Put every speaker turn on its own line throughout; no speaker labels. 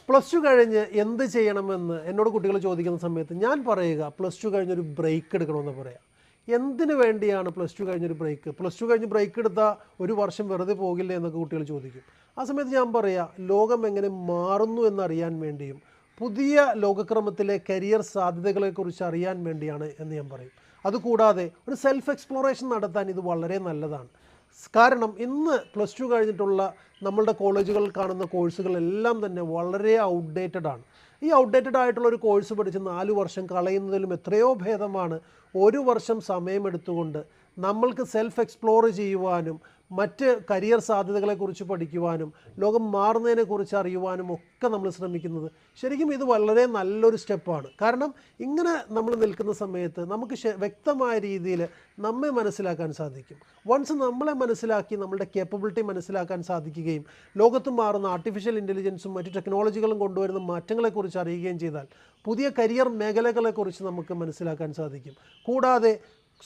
Plus two കഴിഞ്ഞ് എന്ത് ചെയ്യണമെന്ന് എന്നോട് കുട്ടികൾ ചോദിക്കുന്ന സമയത്ത് ഞാൻ പറയുക പ്ലസ് ടു കഴിഞ്ഞൊരു ബ്രേക്ക് എടുക്കണമെന്ന് പറയാം. എന്തിനു വേണ്ടിയാണ് പ്ലസ് ടു കഴിഞ്ഞൊരു ബ്രേക്ക്? പ്ലസ് ടു കഴിഞ്ഞ് ബ്രേക്ക് എടുത്താൽ ഒരു വർഷം വെറുതെ പോകില്ലേ എന്നൊക്കെ കുട്ടികൾ ചോദിക്കും. ആ സമയത്ത് ഞാൻ പറയാം, ലോകം എങ്ങനെ മാറുന്നു എന്നറിയാൻ വേണ്ടിയും പുതിയ ലോകക്രമത്തിലെ കരിയർ സാധ്യതകളെക്കുറിച്ച് അറിയാൻ വേണ്ടിയാണ് എന്ന് ഞാൻ പറയും. അതുകൂടാതെ ഒരു സെൽഫ് എക്സ്പ്ലോറേഷൻ നടത്താൻ ഇത് വളരെ നല്ലതാണ്. കാരണം ഇന്ന് പ്ലസ് ടു കഴിഞ്ഞിട്ടുള്ള നമ്മളുടെ കോളേജുകളിൽ കാണുന്ന കോഴ്സുകളെല്ലാം തന്നെ വളരെ ഔട്ട്ഡേറ്റഡ് ആണ്. ഈ ഔട്ട്ഡേറ്റഡ് ആയിട്ടുള്ള ഒരു കോഴ്സ് പഠിച്ച് 4 വർഷം കളയുന്നതിലും എത്രയോ ഭേദമാണ് ഒരു വർഷം സമയമെടുത്തുകൊണ്ട് നമ്മൾക്ക് സെൽഫ് എക്സ്പ്ലോർ ചെയ്യുവാനും മറ്റ് കരിയർ സാധ്യതകളെക്കുറിച്ച് പഠിക്കുവാനും ലോകം മാറുന്നതിനെക്കുറിച്ച് അറിയുവാനും ഒക്കെ നമ്മൾ ശ്രമിക്കുന്നത്. ശരിക്കും ഇത് വളരെ നല്ലൊരു സ്റ്റെപ്പാണ്. കാരണം ഇങ്ങനെ നമ്മൾ നിൽക്കുന്ന സമയത്ത് നമുക്ക് വ്യക്തമായ രീതിയിൽ നമ്മെ മനസ്സിലാക്കാൻ സാധിക്കും. വൺസ് നമ്മളെ മനസ്സിലാക്കി നമ്മളുടെ കേപ്പബിലിറ്റി മനസ്സിലാക്കാൻ സാധിക്കുകയും ലോകത്ത് മാറുന്ന ആർട്ടിഫിഷ്യൽ ഇൻ്റലിജൻസും മറ്റ് ടെക്നോളജികളും കൊണ്ടുവരുന്ന മാറ്റങ്ങളെക്കുറിച്ച് അറിയുകയും ചെയ്താൽ പുതിയ കരിയർ മേഖലകളെക്കുറിച്ച് നമുക്ക് മനസ്സിലാക്കാൻ സാധിക്കും. കൂടാതെ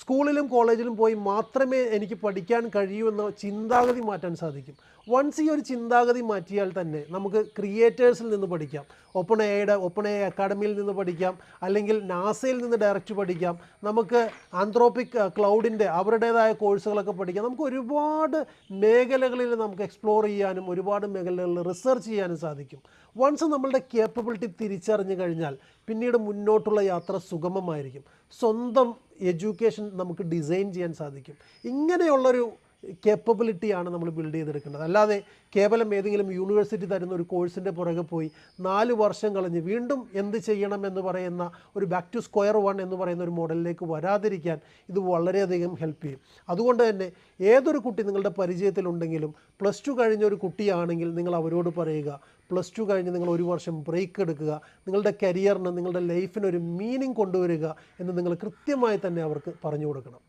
സ്കൂളിലും കോളേജിലും പോയി മാത്രമേ എനിക്ക് പഠിക്കാൻ കഴിയൂ എന്ന ചിന്താഗതി മാറ്റാൻ സാധിക്കും. വൺസ് ഈ ഒരു ചിന്താഗതി മാറ്റിയാൽ തന്നെ നമുക്ക് ക്രിയേറ്റേഴ്സിൽ നിന്ന് പഠിക്കാം, ഓപ്പൺ എ അക്കാഡമിയിൽ നിന്ന് പഠിക്കാം, അല്ലെങ്കിൽ നാസയിൽ നിന്ന് ഡയറക്റ്റ് പഠിക്കാം, നമുക്ക് ആന്ത്രോപിക് ക്ലൗഡിൻ്റെ അവരുടേതായ കോഴ്സുകളൊക്കെ പഠിക്കാം. നമുക്ക് ഒരുപാട് മേഖലകളിൽ നമുക്ക് എക്സ്പ്ലോർ ചെയ്യാനും ഒരുപാട് മേഖലകളിൽ റിസർച്ച് ചെയ്യാനും സാധിക്കും. വൺസ് നമ്മളുടെ കേപ്പബിലിറ്റി തിരിച്ചറിഞ്ഞു കഴിഞ്ഞാൽ പിന്നീട് മുന്നോട്ടുള്ള യാത്ര സുഗമമായിരിക്കും. സ്വന്തം എഡ്യൂക്കേഷൻ നമുക്ക് ഡിസൈൻ ചെയ്യാൻ സാധിക്കും. ഇങ്ങനെയുള്ളൊരു കേപ്പബിലിറ്റിയാണ് നമ്മൾ ബിൽഡ് ചെയ്തെടുക്കേണ്ടത്. അല്ലാതെ കേവലം ഏതെങ്കിലും യൂണിവേഴ്സിറ്റി തരുന്ന ഒരു കോഴ്സിൻ്റെ പുറകെ പോയി 4 വർഷം കളഞ്ഞ് വീണ്ടും എന്ത് ചെയ്യണമെന്ന് പറയുന്ന ഒരു ബാക്ക് ടു സ്ക്വയർ വൺ എന്ന് പറയുന്ന ഒരു മോഡലിലേക്ക് വരാതിരിക്കാൻ ഇത് വളരെയധികം ഹെൽപ്പ് ചെയ്യും. അതുകൊണ്ട് തന്നെ ഏതൊരു കുട്ടി നിങ്ങളുടെ പരിചയത്തിലുണ്ടെങ്കിലും പ്ലസ് ടു കഴിഞ്ഞ ഒരു കുട്ടിയാണെങ്കിൽ നിങ്ങൾ അവരോട് പറയുക, പ്ലസ് ടു കഴിഞ്ഞ് നിങ്ങൾ ഒരു വർഷം ബ്രേക്ക് എടുക്കുക, നിങ്ങളുടെ കരിയറിന് നിങ്ങളുടെ ലൈഫിനൊരു മീനിങ് കൊണ്ടുവരിക എന്ന് നിങ്ങൾ കൃത്യമായി തന്നെ അവർക്ക് പറഞ്ഞു കൊടുക്കണം.